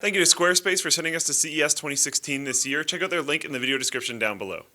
Thank you to Squarespace for sending us to CES 2016 this year. Check out their link in the video description down below.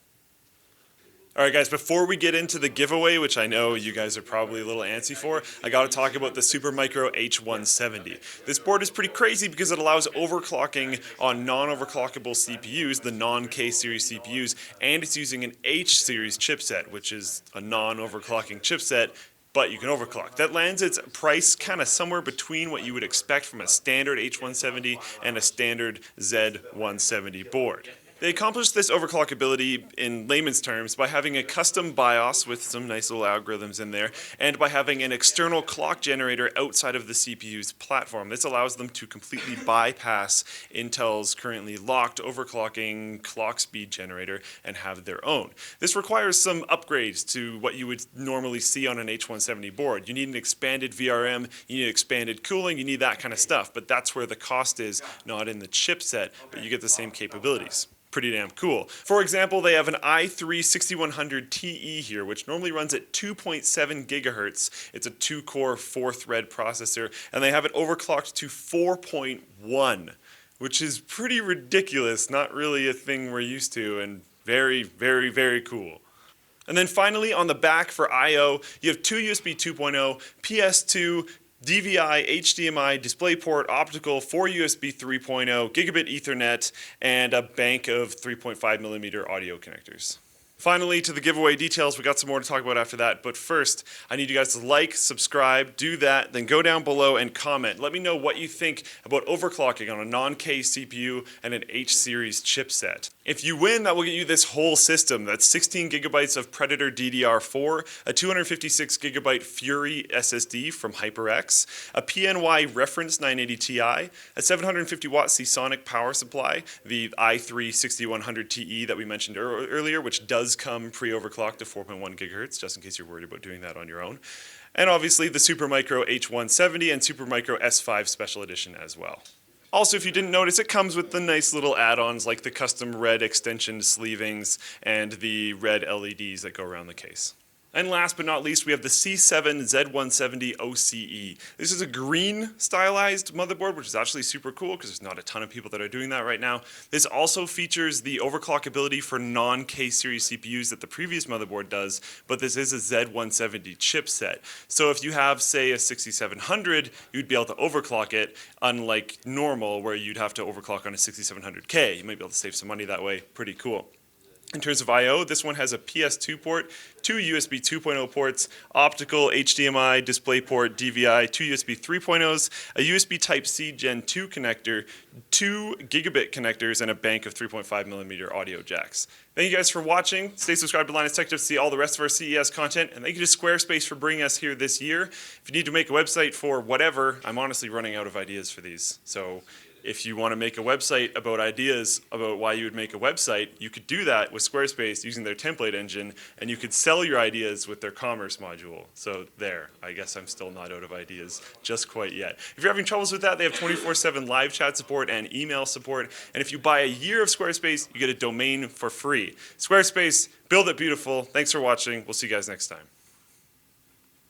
Alright guys, before we get into the giveaway, which I know you guys are probably a little antsy for, I gotta talk about the Supermicro H170. This board is pretty crazy because it allows overclocking on non-overclockable CPUs, the non-K series CPUs, and it's using an H series chipset, which is a non-overclocking chipset, but you can overclock. That lands its price kind of somewhere between what you would expect from a standard H170 and a standard Z170 board. They accomplished this overclockability in layman's terms by having a custom BIOS with some nice little algorithms in there, and by having an external clock generator outside of the CPU's platform. This allows them to completely bypass Intel's currently locked overclocking clock speed generator and have their own. This requires some upgrades to what you would normally see on an H170 board. You need an expanded VRM, you need expanded cooling, you need that kind of stuff, but that's where the cost is, not in the chipset, but you get the same capabilities. Pretty damn cool. For example, they have an i3-6100 Ti here, which normally runs at 2.7 gigahertz. It's a 2-core, 4-thread processor, and they have it overclocked to 4.1, which is pretty ridiculous. Not really a thing we're used to, and very, very, very cool. And then finally, on the back for I/O, you have two USB 2.0, PS2, DVI, HDMI, DisplayPort, optical, 4 USB 3.0, gigabit Ethernet, and a bank of 3.5mm audio connectors. Finally, to the giveaway details, we got some more to talk about after that, but first, I need you guys to like, subscribe, do that, then go down below and comment. Let me know what you think about overclocking on a non-K CPU and an H-series chipset. If you win, that will get you this whole system. That's 16 gigabytes of Predator DDR4, a 256 gigabyte Fury SSD from HyperX, a PNY Reference 980 Ti, a 750 watt Seasonic power supply, the i3-6100 Ti that we mentioned earlier, which does come pre-overclocked to 4.1 gigahertz, just in case you're worried about doing that on your own. And obviously the Supermicro H170 and Supermicro S5 Special Edition as well. Also, if you didn't notice, it comes with the nice little add-ons like the custom red extension sleevings and the red LEDs that go around the case. And last but not least, we have the C7 Z170 OCE. This is a green stylized motherboard, which is actually super cool because there's not a ton of people that are doing that right now. This also features the overclockability for non-K series CPUs that the previous motherboard does, but this is a Z170 chipset. So if you have, say, a 6700, you'd be able to overclock it, unlike normal where you'd have to overclock on a 6700K. You might be able to save some money that way. Pretty cool. In terms of I/O, this one has a PS2 port, two USB 2.0 ports, optical, HDMI, DisplayPort, DVI, two USB 3.0s, a USB Type-C Gen 2 connector, two gigabit connectors, and a bank of 3.5mm audio jacks. Thank you guys for watching. Stay subscribed to Linus Tech to see all the rest of our CES content, and thank you to Squarespace for bringing us here this year. If you need to make a website for whatever, I'm honestly running out of ideas for these. So if you want to make a website about ideas about why you would make a website, you could do that with Squarespace using their template engine, and you could sell your ideas with their commerce module. So there, I guess I'm still not out of ideas just quite yet. If you're having troubles with that, they have 24/7 live chat support and email support. And if you buy a year of Squarespace, you get a domain for free. Squarespace, build it beautiful. Thanks for watching. We'll see you guys next time.